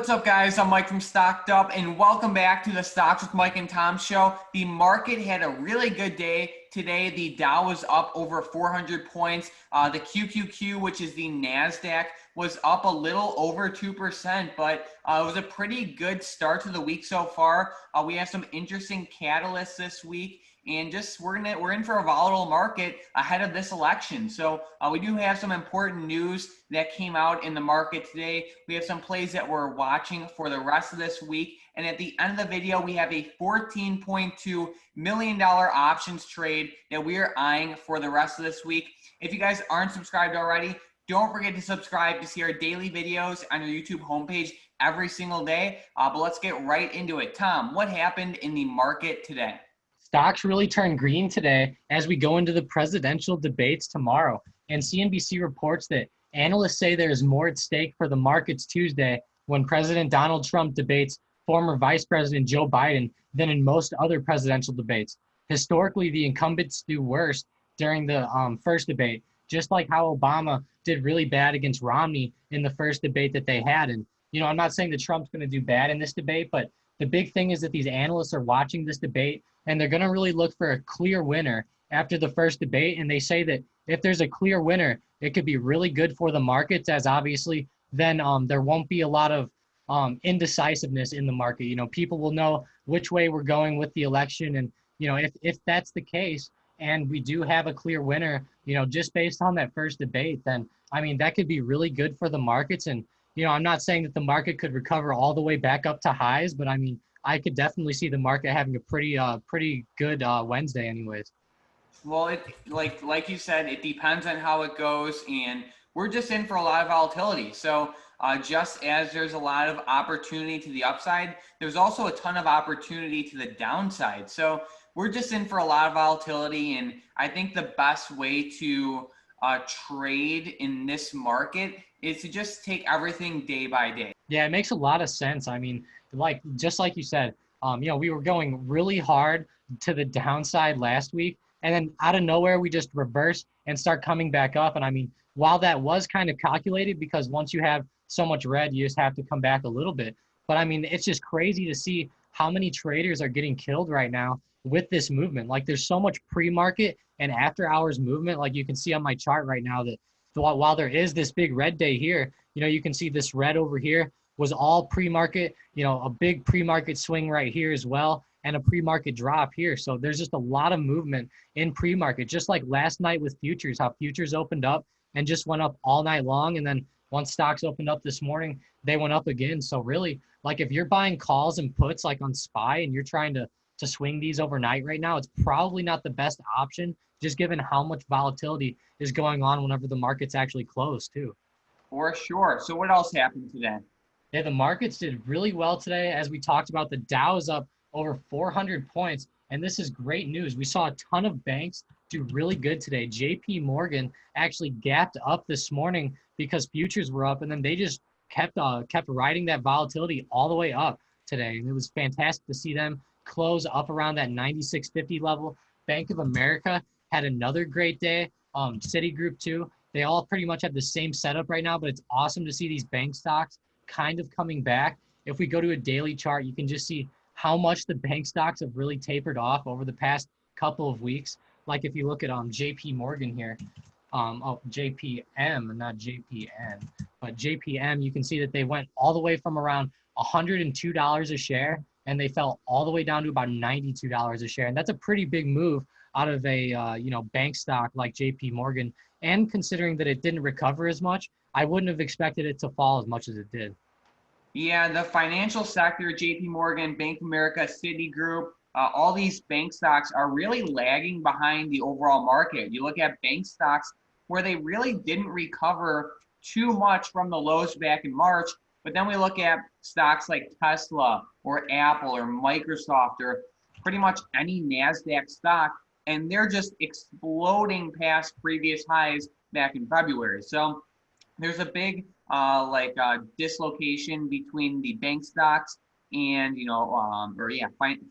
What's up, guys? I'm Mike from StockedUp, and welcome back to the Stocks with Mike and Tom show. The market had a really good day today. The Dow was up over 400 points. The QQQ, which is the NASDAQ, was up a little over 2%, but it was a pretty good start to the week so far. We have some interesting catalysts this week, and just we're in for a volatile market ahead of this election. So we do have some important news that came out in the market today. We have some plays that we're watching for the rest of this week. And at the end of the video, we have a $14.2 million options trade that we are eyeing for the rest of this week. If you guys aren't subscribed already, don't forget to subscribe to see our daily videos on our YouTube homepage every single day. But let's get right into it. Tom, what happened in the market today? Stocks really turn green today as we go into the presidential debates tomorrow. And CNBC reports that analysts say there is more at stake for the markets Tuesday when President Donald Trump debates former Vice President Joe Biden than in most other presidential debates. Historically, the incumbents do worse during the first debate, just like how Obama did really bad against Romney in the first debate that they had. And, I'm not saying that Trump's going to do bad in this debate, but the big thing is that these analysts are watching this debate and they're going to really look for a clear winner after the first debate. And they say that if there's a clear winner, it could be really good for the markets, as obviously then there won't be a lot of indecisiveness in the market. People will know which way we're going with the election. And, if that's the case and we do have a clear winner, just based on that first debate, then, that could be really good for the markets. And, I'm not saying that the market could recover all the way back up to highs, but I could definitely see the market having a pretty good Wednesday anyways. Well, like you said, it depends on how it goes, and we're just in for a lot of volatility. So just as there's a lot of opportunity to the upside, there's also a ton of opportunity to the downside. So we're just in for a lot of volatility, and I think the best way to trade in this market is to just take everything day by day. Yeah, it makes a lot of sense. Just like you said, we were going really hard to the downside last week, and then out of nowhere, we just reverse and start coming back up. And while that was kind of calculated, because once you have so much red, you just have to come back a little bit. But it's just crazy to see how many traders are getting killed right now with this movement. There's so much pre-market and after hours movement. You can see on my chart right now that while there is this big red day here, you can see this red over here was all pre-market, a big pre-market swing right here as well, and a pre-market drop here. So there's just a lot of movement in pre-market, just like last night with futures, how futures opened up and just went up all night long. And then once stocks opened up this morning, they went up again. So really, if you're buying calls and puts on SPY and you're trying to swing these overnight right now, it's probably not the best option, just given how much volatility is going on whenever the market's actually closed too. For sure. So what else happened today? Yeah, the markets did really well today. As we talked about, the Dow is up over 400 points, and this is great news. We saw a ton of banks do really good today. JP Morgan actually gapped up this morning because futures were up, and then they just kept riding that volatility all the way up today. And it was fantastic to see them close up around that 96.50 level. Bank of America had another great day. Citigroup too. They all pretty much have the same setup right now, but it's awesome to see these bank stocks kind of coming back. If we go to a daily chart, you can just see how much the bank stocks have really tapered off over the past couple of weeks. If you look at JP Morgan here, JPM, not JPN, but JPM, you can see that they went all the way from around $102 a share, and they fell all the way down to about $92 a share. And that's a pretty big move out of a bank stock like JP Morgan. And considering that it didn't recover as much, I wouldn't have expected it to fall as much as it did. Yeah, the financial sector, JP Morgan, Bank of America, Citigroup, all these bank stocks are really lagging behind the overall market. You look at bank stocks where they really didn't recover too much from the lows back in March, but then we look at stocks like Tesla or Apple or Microsoft or pretty much any NASDAQ stock, and they're just exploding past previous highs back in February. So there's a big dislocation between the bank stocks and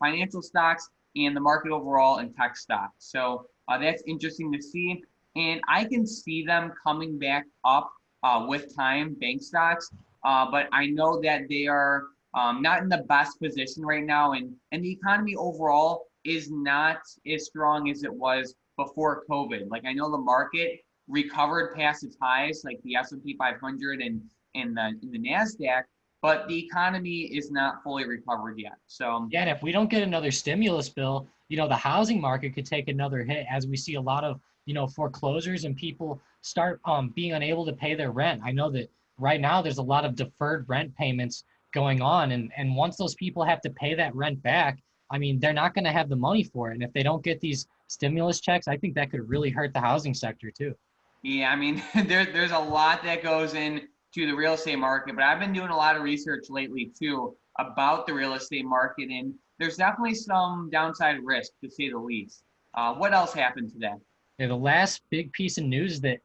financial stocks and the market overall and tech stocks. So that's interesting to see, and I can see them coming back up with time, bank stocks. but I know that they are not in the best position right now, and the economy overall is not as strong as it was before COVID. Like I know the market recovered past its highs, like the S&P 500 and the Nasdaq, but the economy is not fully recovered yet. So Yeah, and if we don't get another stimulus bill, the housing market could take another hit as we see a lot of, foreclosures and people start being unable to pay their rent. I know that right now there's a lot of deferred rent payments going on, and once those people have to pay that rent back, I mean, they're not going to have the money for it. And if they don't get these stimulus checks, I think that could really hurt the housing sector too. yeah, I mean, there's a lot that goes into the real estate market, but I've been doing a lot of research lately too about the real estate market, and there's definitely some downside risk to say the least. What else happened today? Yeah, the last big piece of news that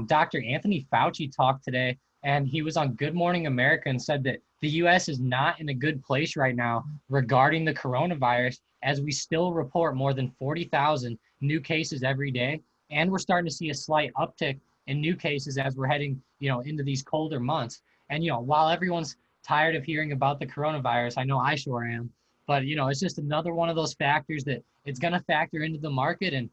Dr. Anthony Fauci talked today, and he was on Good Morning America and said that the U.S. is not in a good place right now regarding the coronavirus, as we still report more than 40,000 new cases every day, and we're starting to see a slight uptick in new cases as we're heading, into these colder months. And while everyone's tired of hearing about the coronavirus, I know I sure am, but it's just another one of those factors that it's going to factor into the market. And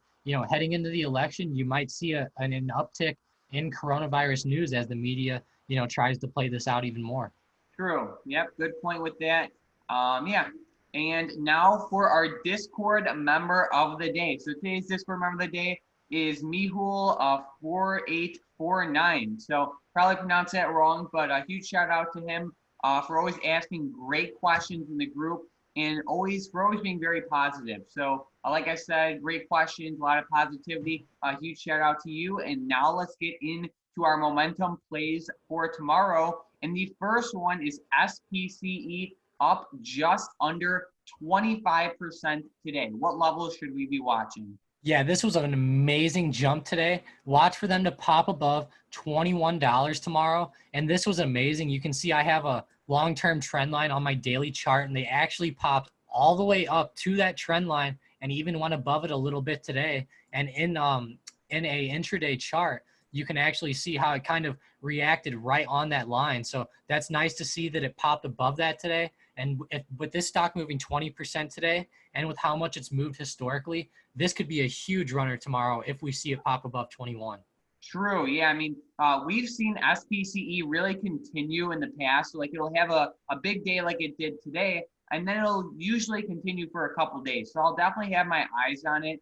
heading into the election, you might see an uptick in coronavirus news as the media, tries to play this out even more. True. Yep. Good point with that. Yeah. And now for our Discord member of the day. So today's Discord member of the day is Mihul 4849. So probably pronounced that wrong, but a huge shout out to him for always asking great questions in the group and for always being very positive. So like I said, great questions, a lot of positivity. A huge shout out to you. And now let's get into our momentum plays for tomorrow. And the first one is SPCE up just under 25% today. What levels should we be watching? Yeah, this was an amazing jump today. Watch for them to pop above $21 tomorrow. And this was amazing. You can see I have a long-term trend line on my daily chart, and they actually popped all the way up to that trend line and even went above it a little bit today. And in a intraday chart, you can actually see how it kind of reacted right on that line. So that's nice to see that it popped above that today. And with this stock moving 20% today, and with how much it's moved historically, this could be a huge runner tomorrow if we see it pop above 21. True. Yeah. I mean, we've seen SPCE really continue in the past. So like it'll have a big day like it did today, and then it'll usually continue for a couple days. So I'll definitely have my eyes on it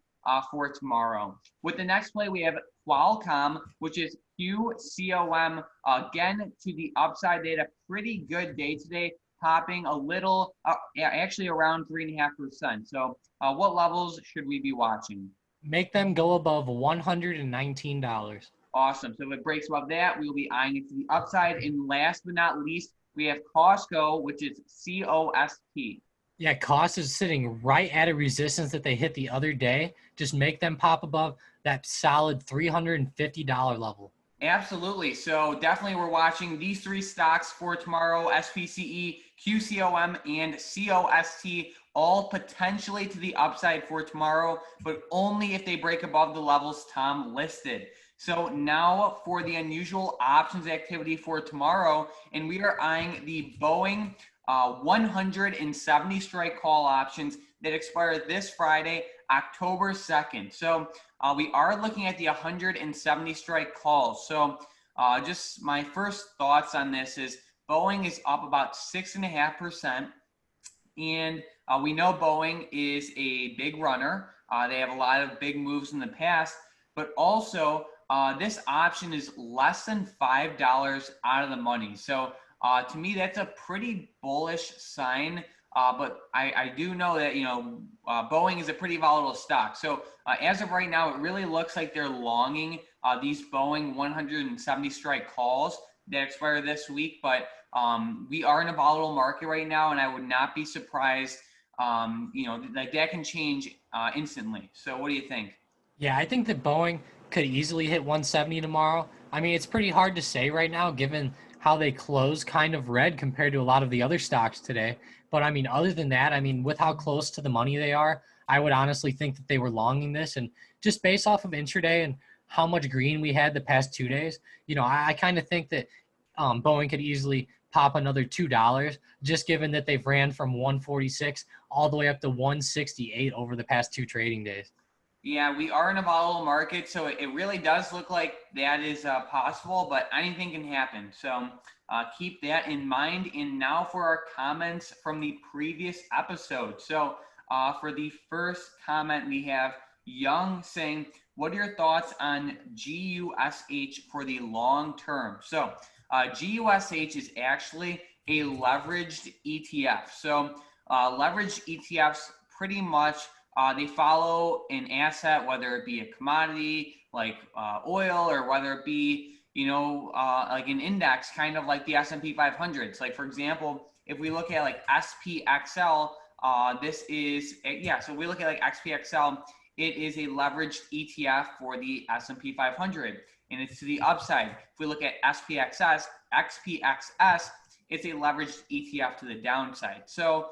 for tomorrow. With the next play, we have Qualcomm, which is QCOM, again to the upside. They had a pretty good day today, popping a little, actually around 3.5%. So what levels should we be watching? Make them go above $119. Awesome. So if it breaks above that, we will be eyeing it to the upside. And last but not least, we have Costco, which is COST. Yeah, cost is sitting right at a resistance that they hit the other day. Just make them pop above that solid $350 level. Absolutely. So definitely we're watching these three stocks for tomorrow: SPCE, QCOM, and COST, all potentially to the upside for tomorrow, but only if they break above the levels Tom listed. So now for the unusual options activity for tomorrow, and we are eyeing the Boeing 170 strike call options that expire this Friday, October 2nd. So we are looking at the 170 strike calls. So just my first thoughts on this is Boeing is up about 6.5%. And we know Boeing is a big runner. They have a lot of big moves in the past, but also this option is less than $5 out of the money. So to me, that's a pretty bullish sign. But I do know that, Boeing is a pretty volatile stock. So as of right now, it really looks like they're longing these Boeing 170 strike calls that expire this week. But we are in a volatile market right now, and I would not be surprised, like that can change instantly. So what do you think? Yeah, I think that Boeing could easily hit 170 tomorrow. I mean, it's pretty hard to say right now given how they close kind of red compared to a lot of the other stocks today. But I mean, other than that, I mean, with how close to the money they are, I would honestly think that they were longing this. And just based off of intraday and how much green we had the past 2 days, I kind of think that Boeing could easily pop another $2, just given that they've ran from 146 all the way up to 168 over the past 2 trading days. Yeah, we are in a volatile market, so it really does look like that is possible, but anything can happen. So keep that in mind. And now for our comments from the previous episode. So for the first comment, we have Young saying, what are your thoughts on GUSH for the long term? So GUSH is actually a leveraged ETF. So leveraged ETFs pretty much they follow an asset, whether it be a commodity like oil, or whether it be, like an index, kind of like the S&P 500. So like, for example, if we look at like SPXL, this is, so we look at like XPXL, it is a leveraged ETF for the S&P 500, and it's to the upside. If we look at XPXS, it's a leveraged ETF to the downside. So,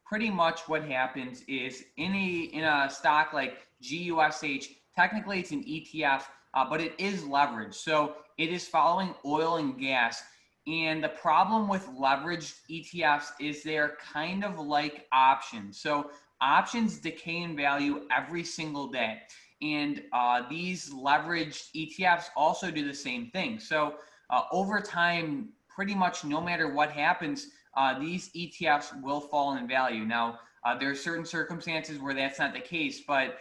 pretty much what happens is in a stock like GUSH, technically it's an ETF, but it is leveraged. So it is following oil and gas. And the problem with leveraged ETFs is they're kind of like options. So options decay in value every single day. And these leveraged ETFs also do the same thing. So over time, pretty much no matter what happens, these ETFs will fall in value. Now, there are certain circumstances where that's not the case, but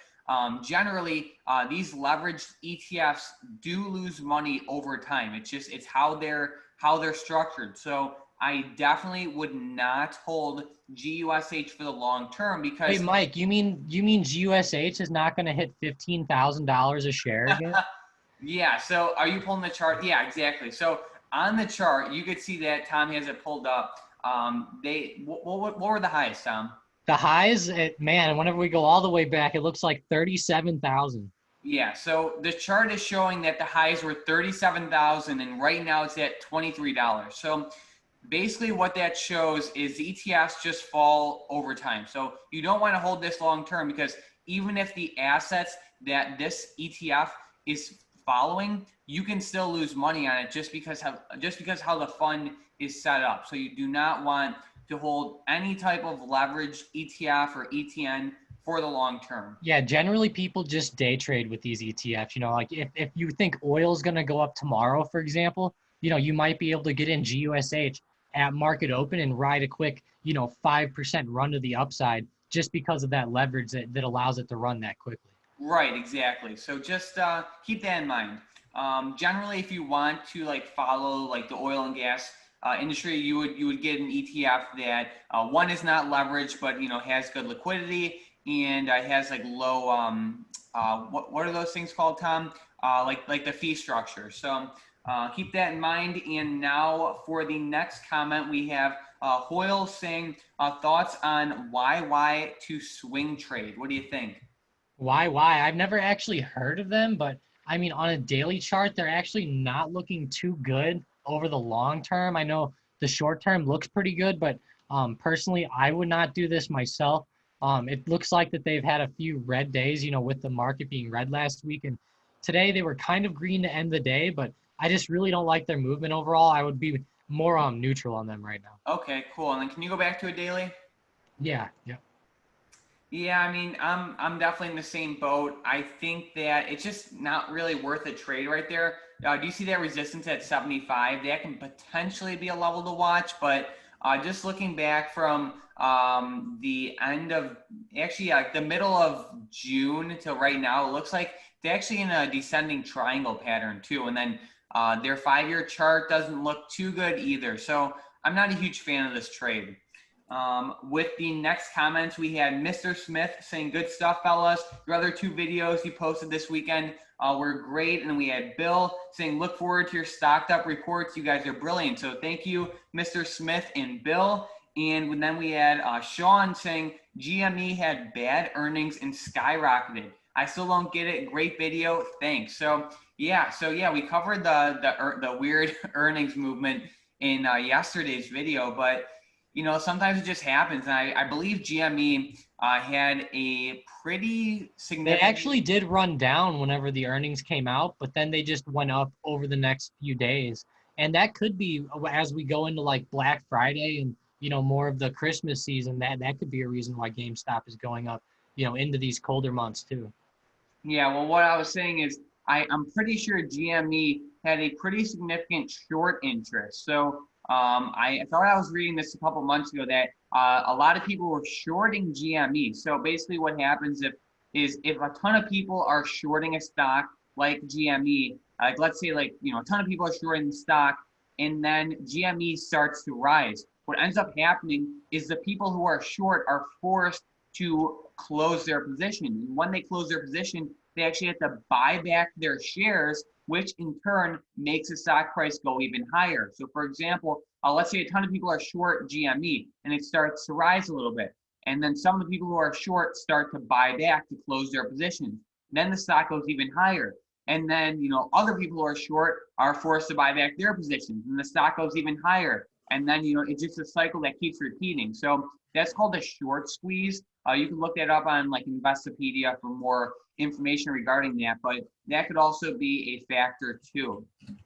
generally, these leveraged ETFs do lose money over time. It's how they're structured. So I definitely would not hold GUSH for the long term because. Wait, Mike, you mean GUSH is not going to hit $15,000 a share again? Yeah. So are you pulling the chart? Yeah, exactly. So on the chart, you could see that Tom has it pulled up. What were the highs, Tom? The highs, man, whenever we go all the way back, it looks like 37,000. Yeah, so the chart is showing that the highs were 37,000, and right now it's at $23. So basically what that shows is the ETFs just fall over time. So you don't want to hold this long term, because even if the assets that this ETF is following, you can still lose money on it just because how the fund is set up. So you do not want to hold any type of leveraged ETF or ETN for the long term. Yeah, generally people just day trade with these ETFs. Like if you think oil is going to go up tomorrow, for example, you might be able to get in GUSH at market open and ride a quick, 5% run to the upside just because of that leverage that allows it to run that quickly. Right, exactly. So just keep that in mind. Generally, if you want to follow the oil and gas industry, you would get an ETF that one is not leveraged, but has good liquidity and has low what are those things called, Tom? Like the fee structure. So keep that in mind. And now for the next comment, we have Hoyle saying thoughts on why to swing trade. What do you think? Why? I've never actually heard of them, but I mean, on a daily chart, they're actually not looking too good over the long term. I know the short term looks pretty good, but personally, I would not do this myself. It looks like that they've had a few red days, with the market being red last week, and today they were kind of green to end the day, but I just really don't like their movement overall. I would be more neutral on them right now. Okay, cool. And then can you go back to a daily? Yeah. Yeah, I mean, I'm definitely in the same boat. I think that it's just not really worth a trade right there. Do you see that resistance at 75? That can potentially be a level to watch, but just looking back from the end of the middle of June till right now, it looks like they're actually in a descending triangle pattern too. And then their 5-year chart doesn't look too good either. So I'm not a huge fan of this trade. With the next comments, we had Mr. Smith saying, good stuff, fellas. Your other 2 videos you posted this weekend were great. And we had Bill saying, look forward to your stocked up reports. You guys are brilliant. So thank you, Mr. Smith and Bill. And then we had Sean saying, GME had bad earnings and skyrocketed. I still don't get it. Great video. Thanks. So yeah, we covered the weird earnings movement in yesterday's video, but sometimes it just happens. And I believe GME had a pretty significant. They actually did run down whenever the earnings came out, but then they just went up over the next few days. And that could be as we go into like Black Friday and, more of the Christmas season, that could be a reason why GameStop is going up, into these colder months too. Yeah, well, what I was saying is I'm pretty sure GME had a pretty significant short interest. So I thought I was reading this a couple months ago that a lot of people were shorting GME. So basically what happens if a ton of people are shorting a stock like GME, like let's say a ton of people are shorting the stock and then GME starts to rise. What ends up happening is the people who are short are forced to close their position. And when they close their position, they actually have to buy back their shares, which in turn makes the stock price go even higher. So for example, let's say a ton of people are short GME and it starts to rise a little bit. And then some of the people who are short start to buy back to close their positions. Then the stock goes even higher. And then, other people who are short are forced to buy back their positions and the stock goes even higher. And then, it's just a cycle that keeps repeating. So that's called a short squeeze. You can look that up on like Investopedia for more information regarding that, but that could also be a factor too.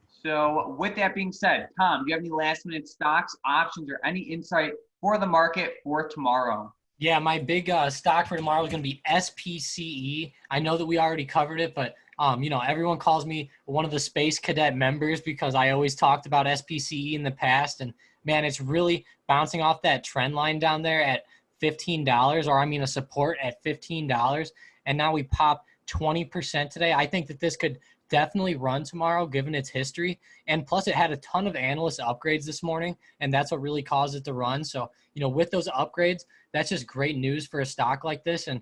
So with that being said, Tom, do you have any last minute stocks, options, or any insight for the market for tomorrow? Yeah, my big stock for tomorrow is going to be SPCE. I know that we already covered it, but everyone calls me one of the Space Cadet members because I always talked about SPCE in the past, and man, it's really bouncing off that trend line down there at $15, or a support at $15, and now we pop 20% today. I think that this could definitely run tomorrow given its history, and plus it had a ton of analyst upgrades this morning, and that's what really caused it to run. So with those upgrades, that's just great news for a stock like this. And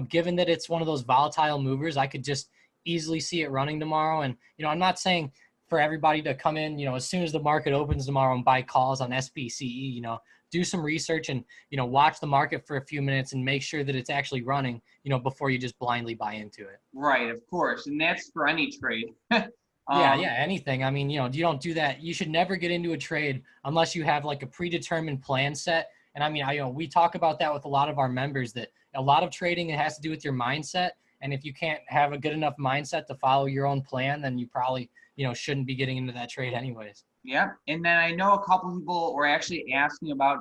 given that it's one of those volatile movers, I could just easily see it running tomorrow. And I'm not saying for everybody to come in as soon as the market opens tomorrow and buy calls on SPCE. Do some research and watch the market for a few minutes and make sure that it's actually running before you just blindly buy into it. Right, of course, and that's for any trade. Yeah, anything. You don't do that. You should never get into a trade unless you have like a predetermined plan set. And we talk about that with a lot of our members, that a lot of trading, it has to do with your mindset. And if you can't have a good enough mindset to follow your own plan, then you probably, shouldn't be getting into that trade anyways. Yeah, and then I know a couple people were actually asking about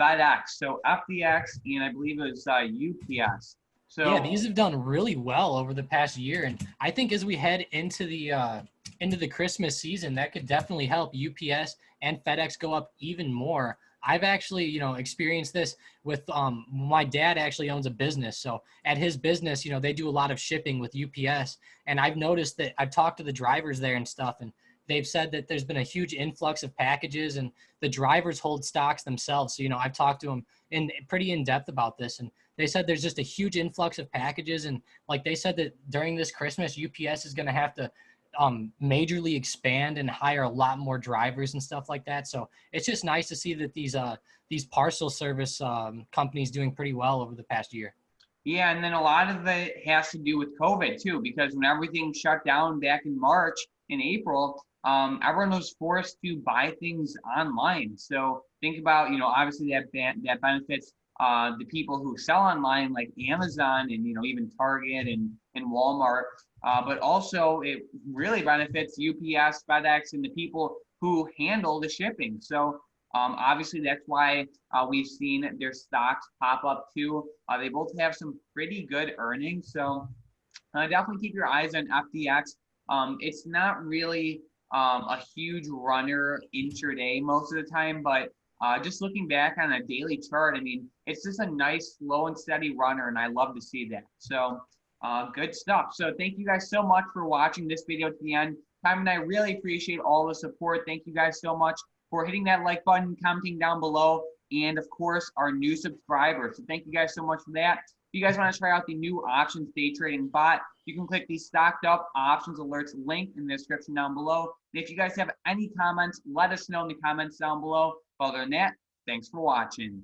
FedEx, so FDX, and I believe it was UPS. Yeah, So these have done really well over the past year, and I think as we head into the Christmas season, that could definitely help UPS and FedEx go up even more. I've actually, experienced this with my dad actually owns a business. So at his business, they do a lot of shipping with UPS, and I've noticed that I've talked to the drivers there and stuff, and they've said that there's been a huge influx of packages, and the drivers hold stocks themselves. So, I've talked to them pretty in depth about this, and they said there's just a huge influx of packages. And like they said that during this Christmas, UPS is going to have to majorly expand and hire a lot more drivers and stuff like that. So it's just nice to see that these parcel service companies doing pretty well over the past year. yeah, and then a lot of it has to do with COVID too, because when everything shut down back in March and April, everyone was forced to buy things online. So think about, obviously that benefits the people who sell online, like Amazon and even Target and Walmart. But also it really benefits UPS, FedEx, and the people who handle the shipping. So obviously that's why we've seen their stocks pop up too. They both have some pretty good earnings. So definitely keep your eyes on FDX. It's not really a huge runner intraday most of the time, but just looking back on a daily chart, it's just a nice slow and steady runner, and I love to see that. So good stuff. So thank you guys so much for watching this video to the end. Tom and I really appreciate all the support. Thank you guys so much for hitting that like button, commenting down below, and of course, our new subscribers. So thank you guys so much for that. If you guys want to try out the new options day trading bot, you can click the Stocked Up Options Alerts link in the description down below. And if you guys have any comments, let us know in the comments down below. Other than that, thanks for watching.